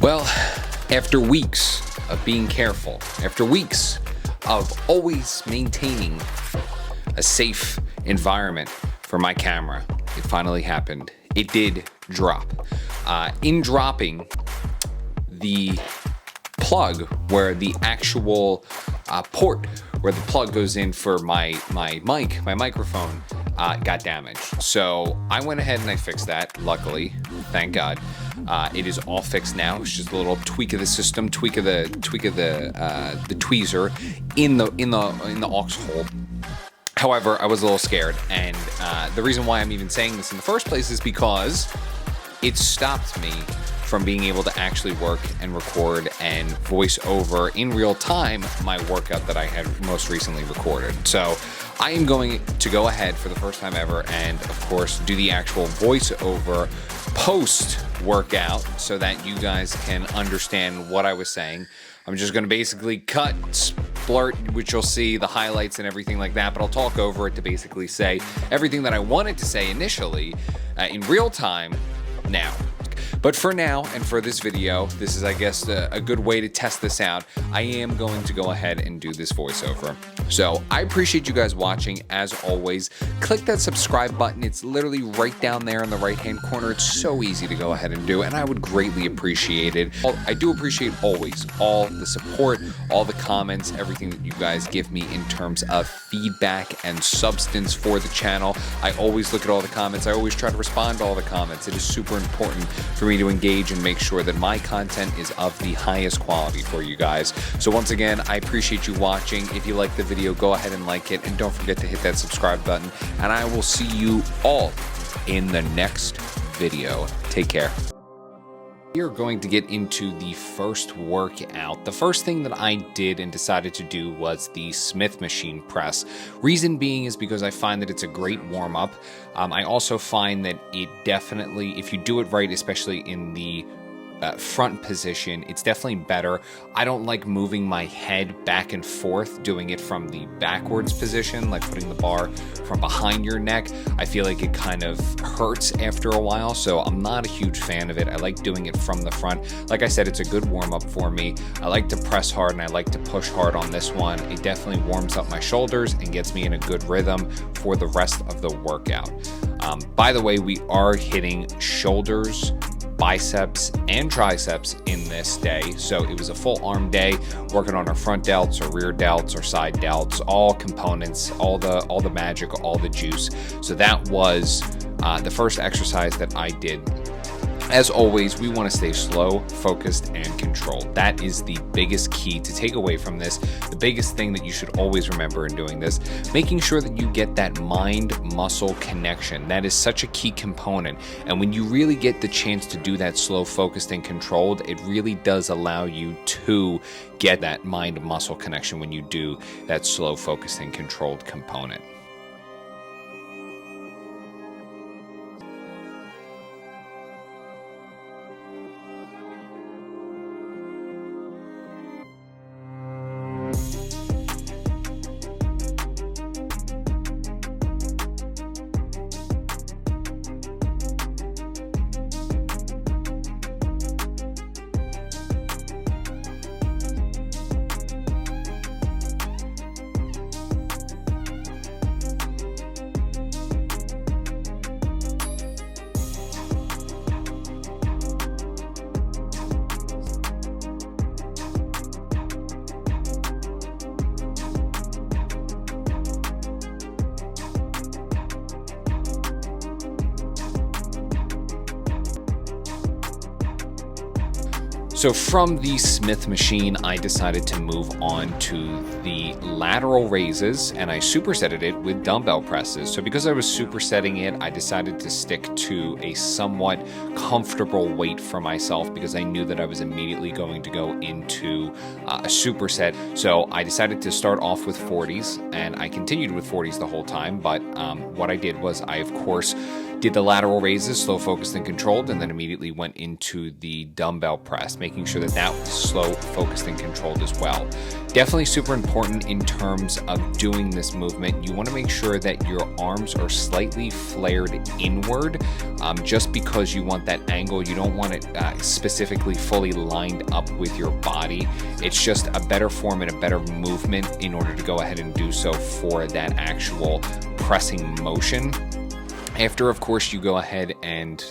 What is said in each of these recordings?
Well, after weeks of being careful, after weeks of always maintaining a safe environment for my camera, it finally happened. It did drop. In dropping, the plug where the actual port where the plug goes in for my microphone got damaged. So I went ahead and I fixed that. Luckily, thank God, it is all fixed now. It's just a little tweak of the system, tweak of the tweezer in the aux hole. However, I was a little scared, and the reason why I'm even saying this in the first place is because it stopped me from being able to actually work and record and voice over in real time my workout that I had most recently recorded. So I am going to go ahead for the first time ever and, of course, do the actual voiceover post-workout so that you guys can understand what I was saying. I'm just going to basically cut, splurt, which you'll see the highlights and everything like that, but I'll talk over it to basically say everything that I wanted to say initially in real time now. But for now, and for this video, this is, I guess, a good way to test this out. I am going to go ahead and do this voiceover. So I appreciate you guys watching. As always, click that subscribe button. It's literally right down there in the right-hand corner. It's so easy to go ahead and do, and I would greatly appreciate it. I do appreciate always all the support, all the comments, everything that you guys give me in terms of feedback and substance for the channel. I always look at all the comments. I always try to respond to all the comments. It is super important for me to engage and make sure that my content is of the highest quality for you guys. So once again, I appreciate you watching. If you like the video, go ahead and like it, and don't forget to hit that subscribe button, and I will see you all in the next video. Take care. We are going to get into the first workout. The first thing that I did and decided to do was the Smith machine press. Reason being is because I find that it's a great warm-up. I also find that it definitely, if you do it right, especially in the front position, it's definitely better. I don't like moving my head back and forth, doing it from the backwards position, like putting the bar from behind your neck. I feel like it kind of hurts after a while, so I'm not a huge fan of it. I like doing it from the front. Like I said, it's a good warm-up for me. I like to press hard and I like to push hard on this one. It definitely warms up my shoulders and gets me in a good rhythm for the rest of the workout. By the way, we are hitting shoulders, biceps, and triceps in this day. So it was a full arm day, working on our front delts, our rear delts, our side delts, all components, all the magic, all the juice. So that was the first exercise that I did. As always, we want to stay slow, focused, and controlled. That is the biggest key to take away from this. The biggest thing that you should always remember in doing this, making sure that you get that mind-muscle connection. That is such a key component. And when you really get the chance to do that slow, focused, and controlled, it really does allow you to get that mind-muscle connection when you do that slow, focused, and controlled component. So from the Smith machine, I decided to move on to the lateral raises, and I supersetted it with dumbbell presses. So because I was supersetting it, I decided to stick to a somewhat comfortable weight for myself because I knew that I was immediately going to go into a superset. So I decided to start off with 40s, and I continued with 40s the whole time. But what I did was I, of course, Did the lateral raises, slow, focused, and controlled, and then immediately went into the dumbbell press, making sure that that was slow, focused, and controlled as well. Definitely super important in terms of doing this movement. You want to make sure that your arms are slightly flared inward, just because you want that angle. You don't want it specifically fully lined up with your body. It's just a better form and a better movement in order to go ahead and do so for that actual pressing motion. After, of course, you go ahead and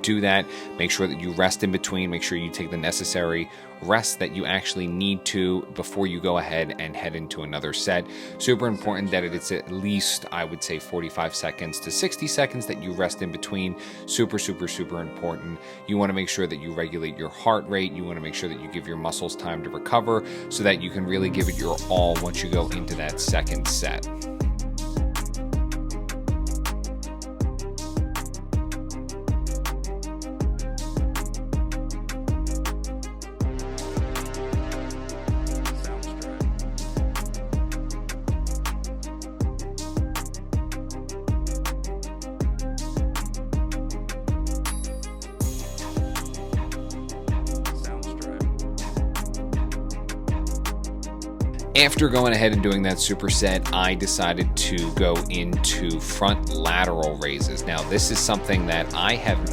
do that, make sure that you rest in between, make sure you take the necessary rest that you actually need to before you go ahead and head into another set. Super important that it's at least, I would say, 45 seconds to 60 seconds that you rest in between. Super, super, super important. You want to make sure that you regulate your heart rate. You want to make sure that you give your muscles time to recover so that you can really give it your all once you go into that second set. After going ahead and doing that superset, I decided to go into front lateral raises. Now, this is something that I have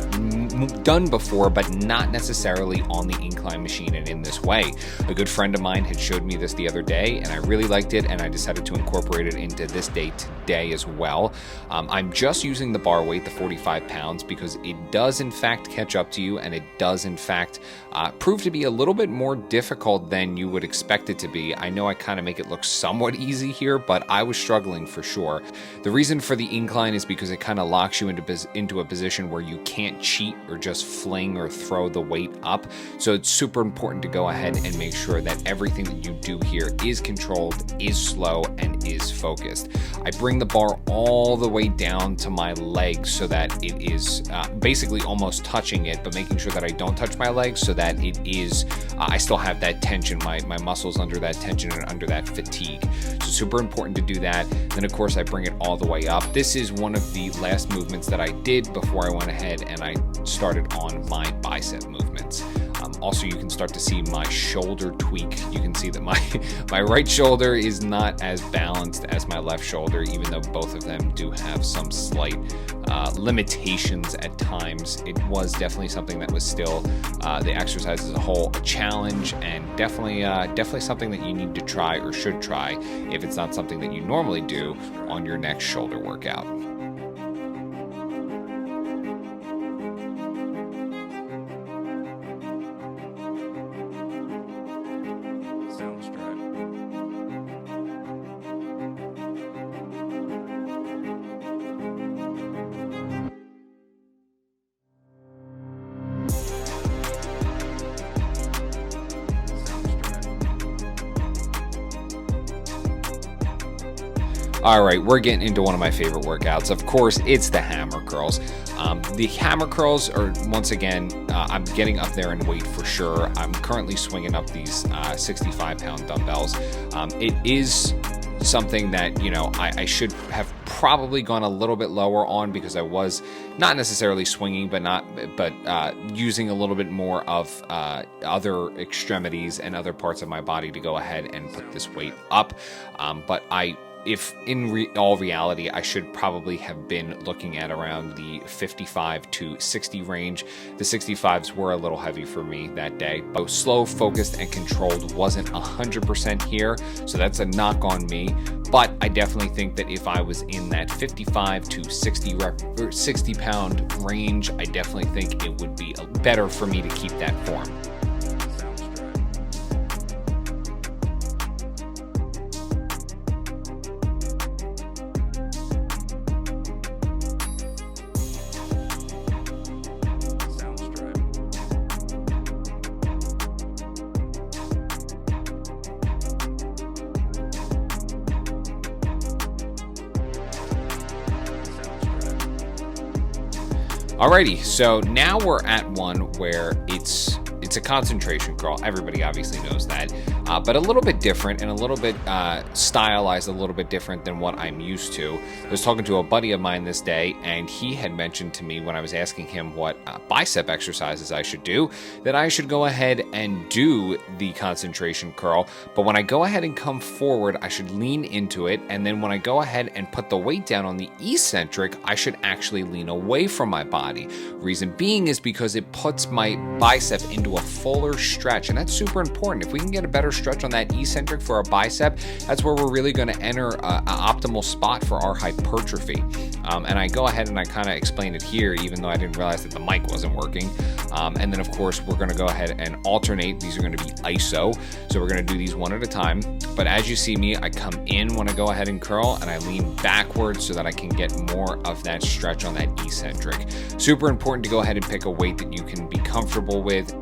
done before, but not necessarily on the incline machine and in this way. A good friend of mine had showed me this the other day, and I really liked it, and I decided to incorporate it into this day today as well. I'm just using the bar weight, the 45 pounds, because it does in fact catch up to you, and it does in fact prove to be a little bit more difficult than you would expect it to be. I know I kind of make it look somewhat easy here, but I was struggling for sure. The reason for the incline is because it kind of locks you into a position where you can't cheat or just fling or throw the weight up. So it's super important to go ahead and make sure that everything that you do here is controlled, is slow, and is focused. I bring the bar all the way down to my legs so that it is basically almost touching it, but making sure that I don't touch my legs so that it is, I still have that tension, my muscles under that tension and under that fatigue. So super important to do that. Then of course I bring it all the way up. This is one of the last movements that I did before I went ahead and I started on my bicep movements. Also, you can start to see my shoulder tweak. You can see that my right shoulder is not as balanced as my left shoulder, even though both of them do have some slight limitations at times. It was definitely something that was still the exercise as a whole a challenge, and definitely something that you need to try or should try if it's not something that you normally do on your next shoulder workout. All right, we're getting into one of my favorite workouts. Of course, it's the hammer curls. The hammer curls are, once again, I'm getting up there in weight for sure. I'm currently swinging up these 65-pound dumbbells. It is something that, you know, I should have probably gone a little bit lower on because I was not necessarily swinging, but using a little bit more of other extremities and other parts of my body to go ahead and put this weight up. But if in all reality, I should probably have been looking at around the 55 to 60 range. The 65s were a little heavy for me that day. But slow, focused, and controlled wasn't 100% here, so that's a knock on me. But I definitely think that if I was in that 55 to 60 pound range, I definitely think it would be better for me to keep that form. Alrighty, so now we're at one where it's It's a concentration curl. Everybody obviously knows that, but a little bit different and a little bit stylized, a little bit different than what I'm used to. I was talking to a buddy of mine this day, and he had mentioned to me when I was asking him what bicep exercises I should do, that I should go ahead and do the concentration curl. But when I go ahead and come forward, I should lean into it. And then when I go ahead and put the weight down on the eccentric, I should actually lean away from my body. Reason being is because it puts my bicep into a fuller stretch. And that's super important. If we can get a better stretch on that eccentric for our bicep, that's where we're really going to enter an optimal spot for our hypertrophy. And I go ahead and I kind of explain it here, even though I didn't realize that the mic wasn't working. And then of course, we're going to go ahead and alternate. These are going to be ISO. So we're going to do these one at a time. But as you see me, I come in when I go ahead and curl, and I lean backwards so that I can get more of that stretch on that eccentric. Super important to go ahead and pick a weight that you can be comfortable with.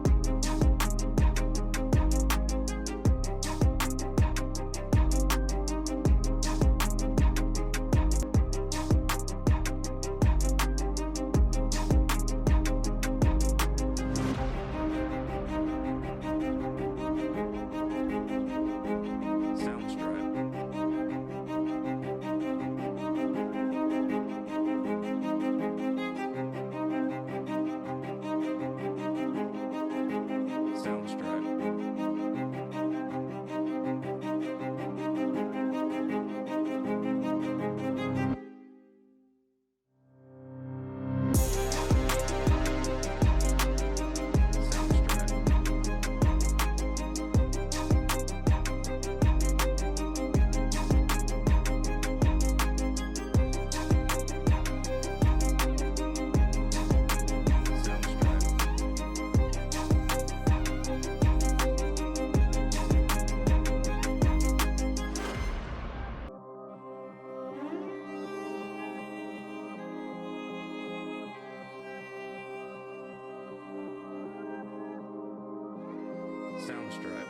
Soundstripe.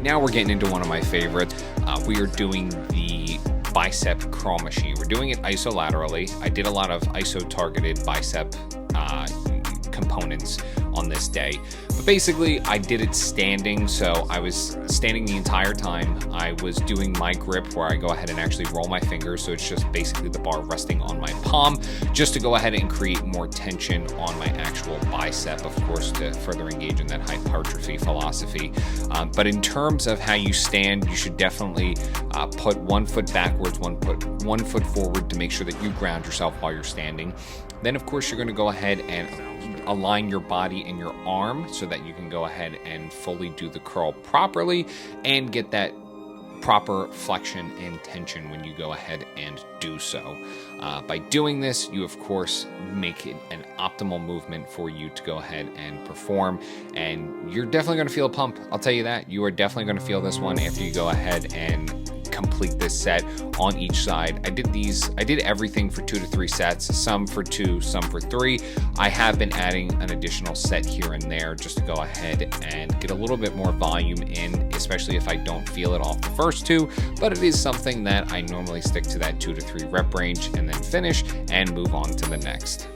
Now we're getting into one of my favorites. We are doing the bicep curl machine. We're doing it isolaterally. I did a lot of iso targeted bicep components on this day, but basically I did it standing. So I was standing the entire time. I was doing my grip where I go ahead and actually roll my fingers. So it's just basically the bar resting on my palm, just to go ahead and create more tension on my actual bicep, of course, to further engage in that hypertrophy philosophy. But in terms of how you stand, you should definitely put 1 foot backwards, 1 foot forward to make sure that you ground yourself while you're standing. Then, of course, you're going to go ahead and align your body and your arm so that you can go ahead and fully do the curl properly and get that proper flexion and tension when you go ahead and do so. By doing this, you of course make it an optimal movement for you to go ahead and perform, and you're definitely going to feel a pump. I'll tell you that. You are definitely going to feel this one after you go ahead and complete this set on each side. I did everything for 2 to 3 sets, some for 2, some for 3. I have been adding an additional set here and there just to go ahead and get a little bit more volume in, especially if I don't feel it off the first 2, but it is something that I normally stick to that 2 to 3 rep range and then finish and move on to the next.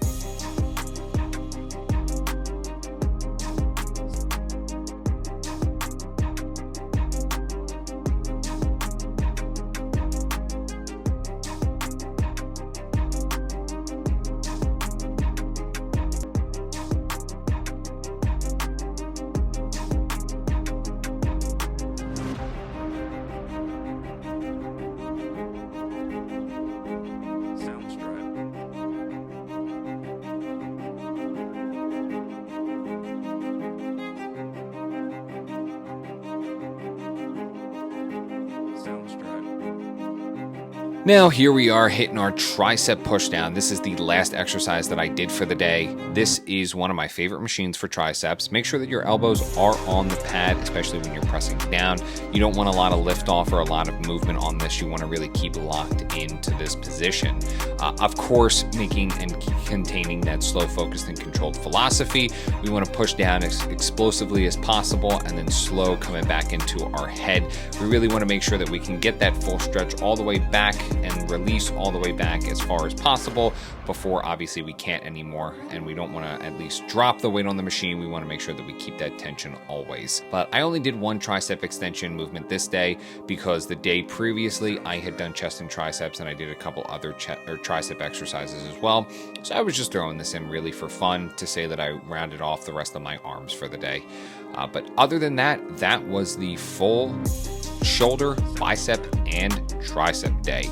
Now here we are hitting our tricep push down. This is the last exercise that I did for the day. This is one of my favorite machines for triceps. Make sure that your elbows are on the pad, especially when you're pressing down. You don't want a lot of lift off or a lot of movement on this. You want to really keep locked into this position. Of course, making and containing that slow, focused, and controlled philosophy. We want to push down as explosively as possible and then slow coming back into our head. We really want to make sure that we can get that full stretch all the way back and release all the way back as far as possible before obviously we can't anymore, and we don't want to at least drop the weight on the machine. We want to make sure that we keep that tension always. But I only did one tricep extension movement this day because the day previously I had done chest and triceps and I did a couple other tricep exercises as well. So I was just throwing this in really for fun to say that I rounded off the rest of my arms for the day. But other than that, that was the full shoulder, bicep, and tricep day.